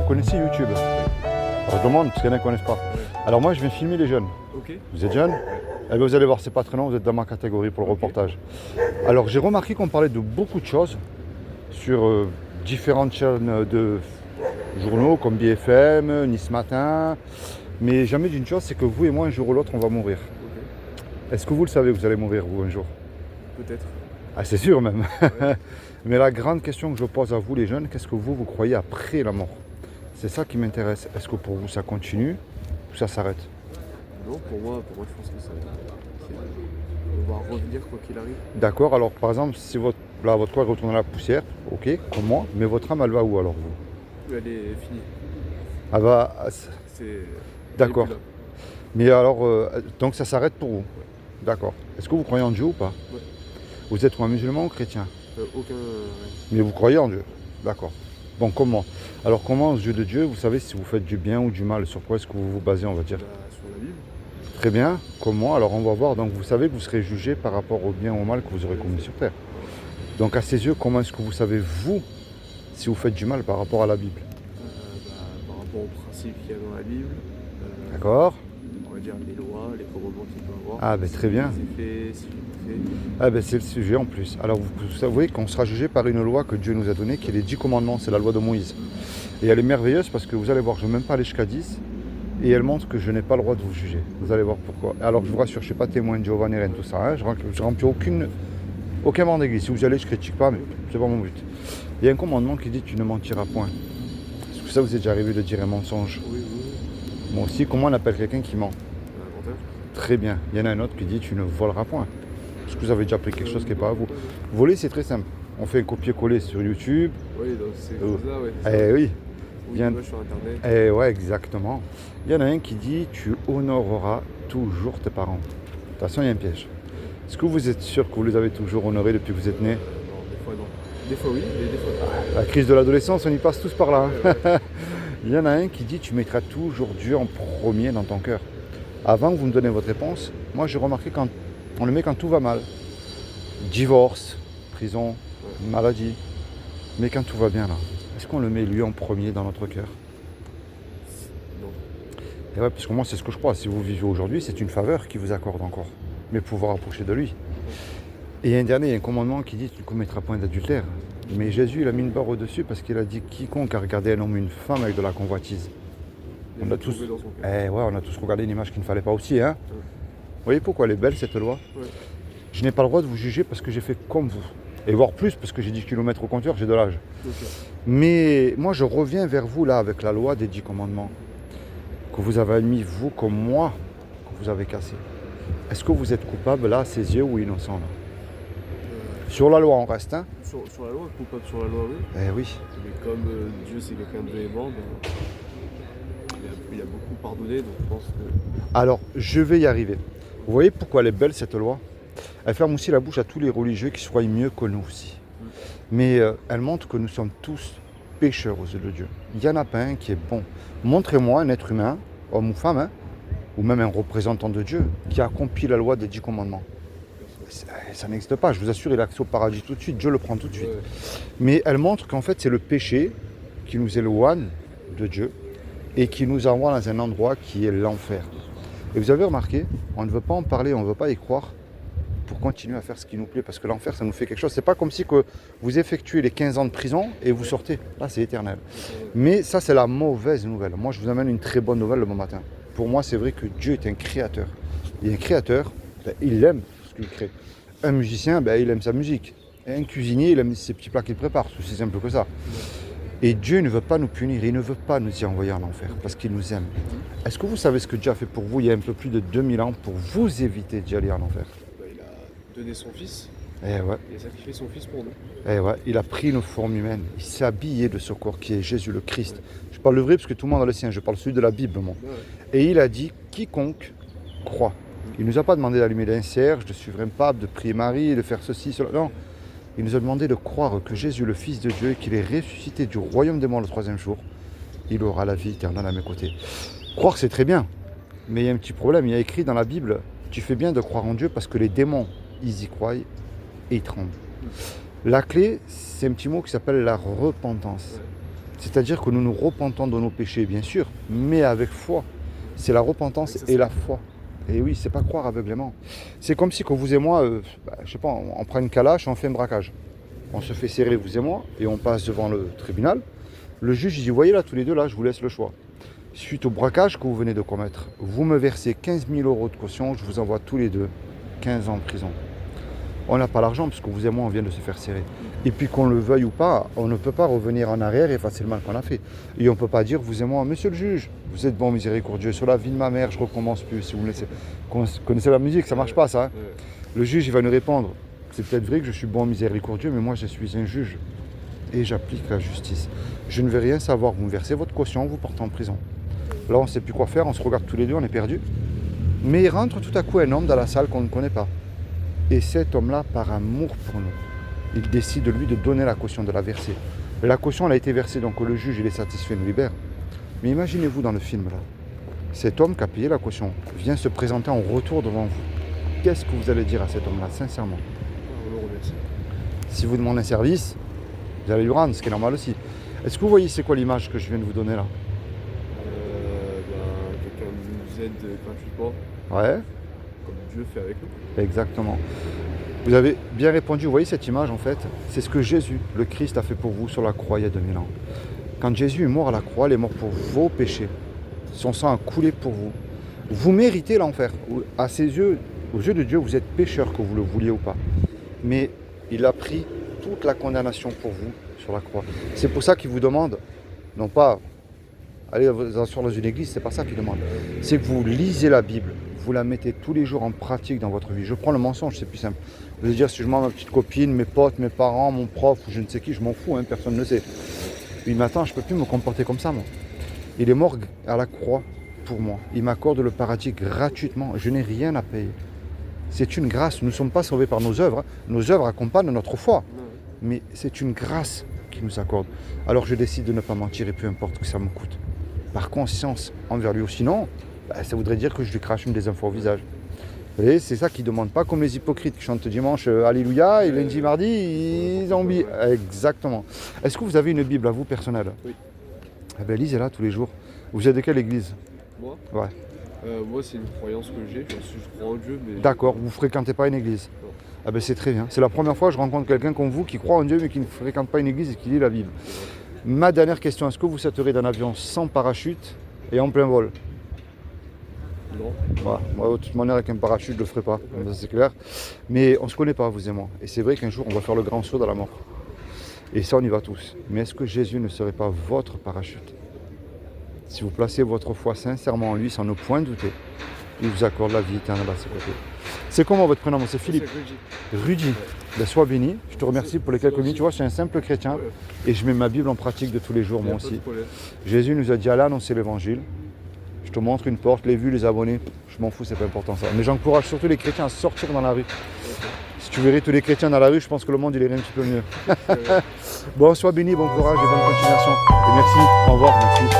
vous connaissez YouTube? Alors, je demande, parce qu'il y en a qui ne connaissent pas. Alors moi, je viens filmer les jeunes. Ok. Vous êtes jeunes? Eh bien, vous allez voir, c'est pas très long, vous êtes dans ma catégorie pour le reportage. Alors, j'ai remarqué qu'on parlait de beaucoup de choses sur différentes chaînes de journaux comme BFM, Nice Matin, mais jamais d'une chose, c'est que vous et moi, un jour ou l'autre, on va mourir. Ok. Est-ce que vous le savez, vous allez mourir, vous, un jour? Peut-être. Ah, c'est sûr même. Ouais. Mais la grande question que je pose à vous, les jeunes, qu'est-ce que vous croyez après la mort? C'est ça qui m'intéresse. Est-ce que pour vous, ça continue ou ça s'arrête? Non, pour moi, je pense que on va revenir quoi qu'il arrive. D'accord, alors par exemple, si votre corps retourne à la poussière, ok, comme moi, mais votre âme, elle va où alors vous? Elle est finie. Elle va... C'est. D'accord. elle est plus là. Mais alors, donc ça s'arrête pour vous? D'accord. Est-ce que vous croyez en Dieu ou pas? Ouais. Vous êtes un musulman ou chrétien? Aucun. Mais vous croyez en Dieu? D'accord. Bon, comment? Alors comment, aux yeux de Dieu, vous savez si vous faites du bien ou du mal? Sur quoi est-ce que vous vous basez, on va dire? Sur la Bible. Très bien. Comment? Alors on va voir. Donc vous savez que vous serez jugé par rapport au bien ou au mal que vous aurez commis sur terre. Donc à ses yeux, comment est-ce que vous savez, vous, si vous faites du mal par rapport à la Bible? Par rapport aux principes qu'il y a dans la Bible. D'accord? On va dire les lois, les commandements qu'il peut avoir. Ah ben très bien. Si je les ai fait, si je les ai pas fait. Ah ben c'est le sujet en plus. Alors vous savez qu'on sera jugé par une loi que Dieu nous a donnée, qui est les 10 commandements, c'est la loi de Moïse. Et elle est merveilleuse parce que vous allez voir, je ne vais même pas aller jusqu'à 10, et elle montre que je n'ai pas le droit de vous juger. Vous allez voir pourquoi. Alors je vous rassure, je ne suis pas témoin de Jéhovah ni rien, tout ça. Hein. Je ne remplis aucun banc d'église. Si vous y allez, je ne critique pas, mais c'est pas mon but. Il y a un commandement qui dit tu ne mentiras point. Est-ce que ça vous est déjà arrivé de dire un mensonge? Oui, oui. Moi aussi, comment on appelle quelqu'un qui ment? Un menteur. Très bien. Il y en a un autre qui dit tu ne voleras point. Est-ce que vous avez déjà pris quelque chose qui n'est pas à vous? Voler, c'est très simple. On fait un copier-coller sur YouTube. Oui, donc c'est ça, ouais. Eh oui. Ou Bien. une image sur internet. Eh ouais, exactement. Il y en a un qui dit tu honoreras toujours tes parents. Attention, il y a un piège. Est-ce que vous êtes sûr que vous les avez toujours honorés depuis que vous êtes nés? Non, des fois non. Des fois oui, et des fois non. La crise de l'adolescence, on y passe tous par là. Ouais, ouais. Il y en a un qui dit tu mettras toujours Dieu en premier dans ton cœur. Avant que vous me donnez votre réponse, moi j'ai remarqué quand on le met quand tout va mal. Divorce, prison, maladie. Mais quand tout va bien là, est-ce qu'on le met lui en premier dans notre cœur? Non. Et ouais, parce que moi c'est ce que je crois. Si vous vivez aujourd'hui, c'est une faveur qu'il vous accorde encore. Mais pour vous rapprocher de lui. Et il y a un dernier, il y a un commandement qui dit tu ne commettras point d'adultère. Mais Jésus il a mis une barre au-dessus parce qu'il a dit quiconque a regardé un homme ou une femme avec de la convoitise. Il On a est tous. tombé dans son cœur. Eh ouais, on a tous regardé une image qu'il ne fallait pas aussi, hein. Vous voyez pourquoi elle est belle cette loi? Ouais. Je n'ai pas le droit de vous juger parce que j'ai fait comme vous. Et voire plus parce que j'ai 10 km au compteur, j'ai de l'âge. Ok. Mais moi je reviens vers vous là avec la loi des 10 commandements. Que vous avez admis, vous comme moi, que vous avez cassé. Est-ce que vous êtes coupable là à ses yeux ou innocent là? Sur la loi on reste, hein? Sur la loi, coupable sur la loi, oui. Eh oui. Mais comme Dieu c'est quelqu'un de véhément, ben, il a beaucoup pardonné, donc je pense que. Alors je vais y arriver. Vous voyez pourquoi elle est belle cette loi? Elle ferme aussi la bouche à tous les religieux qui soient mieux que nous aussi. Mais elle montre que nous sommes tous pécheurs aux yeux de Dieu. Il n'y en a pas un qui est bon. Montrez-moi un être humain, homme ou femme, hein, ou même un représentant de Dieu, qui a accompli la loi des 10 commandements. Ça n'existe pas, je vous assure, il a accès au paradis tout de suite, Dieu le prend tout de suite. Ouais. Mais elle montre qu'en fait c'est le péché qui nous éloigne de Dieu et qui nous envoie dans un endroit qui est l'enfer. Et vous avez remarqué, on ne veut pas en parler, on ne veut pas y croire pour continuer à faire ce qui nous plaît, parce que l'enfer ça nous fait quelque chose. C'est pas comme si que vous effectuez les 15 ans de prison et vous sortez. Là c'est éternel. Mais ça c'est la mauvaise nouvelle. Moi je vous amène une très bonne nouvelle le bon matin. Pour moi c'est vrai que Dieu est un créateur. Et un créateur, ben, il aime ce qu'il crée. Un musicien, ben, il aime sa musique. Et un cuisinier, il aime ses petits plats qu'il prépare. C'est aussi simple que ça. Et Dieu ne veut pas nous punir, il ne veut pas nous y envoyer en enfer, parce qu'il nous aime. Est-ce que vous savez ce que Dieu a fait pour vous il y a un peu plus de 2000 ans pour vous éviter d'y aller en enfer? Ben, il a donné son fils, Eh ouais, il a sacrifié son fils pour nous. eh ouais, il a pris une forme humaine, il s'est habillé de ce corps qui est Jésus le Christ. Je parle le vrai parce que tout le monde a le sien, je parle celui de la Bible, moi. Ouais. Et il a dit, quiconque croit. Il ne nous a pas demandé d'allumer un cierge, de suivre un pape, de prier Marie, de faire ceci, cela. Non, il nous a demandé de croire que Jésus, le Fils de Dieu, qu'il est ressuscité du royaume des morts le 3e jour, il aura la vie éternelle à mes côtés. Croire, c'est très bien, mais il y a un petit problème. Il y a écrit dans la Bible, tu fais bien de croire en Dieu parce que les démons, ils y croient et ils tremblent. La clé, c'est un petit mot qui s'appelle la repentance. C'est-à-dire que nous nous repentons de nos péchés, bien sûr, mais avec foi. C'est la repentance et la foi. Et oui, c'est pas croire aveuglément. C'est comme si que vous et moi, je sais pas, on prend une calache, on fait un braquage. On se fait serrer, vous et moi, et on passe devant le tribunal. Le juge il dit, voyez là, tous les deux, là, je vous laisse le choix. Suite au braquage que vous venez de commettre, vous me versez 15 000 € de caution, je vous envoie tous les deux 15 ans en prison. On n'a pas l'argent, parce que vous et moi, on vient de se faire serrer. Et puis qu'on le veuille ou pas, on ne peut pas revenir en arrière et effacer le mal qu'on a fait. Et on ne peut pas dire, vous et moi, monsieur le juge, vous êtes bon, miséricordieux, sur la vie de ma mère, je ne recommence plus, si vous me laissez. Connaissez la musique, ça ne marche pas ça. Hein. Le juge, il va nous répondre, c'est peut-être vrai que je suis bon, miséricordieux, mais moi, je suis un juge. Et j'applique la justice. Je ne vais rien savoir, vous me versez votre caution, vous partez en prison. Là, on ne sait plus quoi faire, on se regarde tous les deux, on est perdus. Mais il rentre tout à coup un homme dans la salle qu'on ne connaît pas. Et cet homme-là, par amour pour nous, il décide lui de donner la caution, de la verser. La caution, elle a été versée, donc le juge, il est satisfait, nous libère. Mais imaginez-vous dans le film là, cet homme qui a payé la caution vient se présenter en retour devant vous. Qu'est-ce que vous allez dire à cet homme-là, sincèrement? On le remercie. Si vous demandez un service, vous allez lui rendre, ce qui est normal aussi. Est-ce que vous voyez c'est quoi l'image que je viens de vous donner là? Quelqu'un nous aide gratuitement, Ouais, comme Dieu fait avec nous. exactement. Vous avez bien répondu, vous voyez cette image en fait, c'est ce que Jésus, le Christ, a fait pour vous sur la croix il y a 2000 ans. Quand Jésus est mort à la croix, il est mort pour vos péchés. Son sang a coulé pour vous. Vous méritez l'enfer. À ses yeux, aux yeux de Dieu, vous êtes pécheur, que vous le vouliez ou pas. Mais il a pris toute la condamnation pour vous sur la croix. C'est pour ça qu'il vous demande, non pas allez vous asseoir dans une église, c'est pas ça qu'il demande. C'est que vous lisez la Bible, vous la mettez tous les jours en pratique dans votre vie. Je prends le mensonge, c'est plus simple. Vous allez dire, si je mens à ma petite copine, mes potes, mes parents, mon prof, ou je ne sais qui, je m'en fous, hein, personne ne le sait. Oui, mais attends, je ne peux plus me comporter comme ça, moi. Il est mort à la croix pour moi. Il m'accorde le paradis gratuitement. Je n'ai rien à payer. C'est une grâce. Nous ne sommes pas sauvés par nos œuvres. Nos œuvres accompagnent notre foi. Mais c'est une grâce qu'il nous accorde. Alors je décide de ne pas mentir et peu importe que ça me coûte. Par conscience envers lui. Sinon, ça voudrait dire que je lui crache une des infos au visage. Vous voyez, c'est ça qu'ils ne demandent pas comme les hypocrites qui chantent dimanche Alléluia et lundi, mardi, ils ont oublié. Exactement. Est-ce que vous avez une Bible à vous personnelle? Oui. Eh bien, lisez-la tous les jours. Vous êtes de quelle église? Moi Ouais. Moi, c'est une croyance que j'ai. Je crois en Dieu, mais... D'accord, vous ne fréquentez pas une église? Non. Ah ben c'est très bien. C'est la première fois que je rencontre quelqu'un comme vous qui croit en Dieu mais qui ne fréquente pas une église et qui lit la Bible. Ma dernière question, est-ce que vous sauterez d'un avion sans parachute et en plein vol? Non. Voilà. Moi, de toute manière, avec un parachute, je ne le ferai pas, ça, c'est clair. Mais on ne se connaît pas, vous et moi. Et c'est vrai qu'un jour, on va faire le grand saut dans la mort. Et ça, on y va tous. Mais est-ce que Jésus ne serait pas votre parachute? Si vous placez votre foi sincèrement en lui, sans ne point douter, il vous accorde la vie éternelle à ses côtés. C'est comment votre prénom? C'est Philippe. C'est Rudy. Ouais. Ben, sois béni. Je te remercie pour les quelques minutes. Tu vois, je suis un simple chrétien et je mets ma Bible en pratique de tous les jours, moi aussi. Jésus nous a dit, allez annoncer l'évangile. Je te montre une porte, les vues, les abonnés, je m'en fous, c'est pas important ça. Mais j'encourage surtout les chrétiens à sortir dans la rue. Si tu verrais tous les chrétiens dans la rue, je pense que le monde il irait un petit peu mieux. Bon, sois béni, bon courage et bonne continuation. Et merci, au revoir, merci.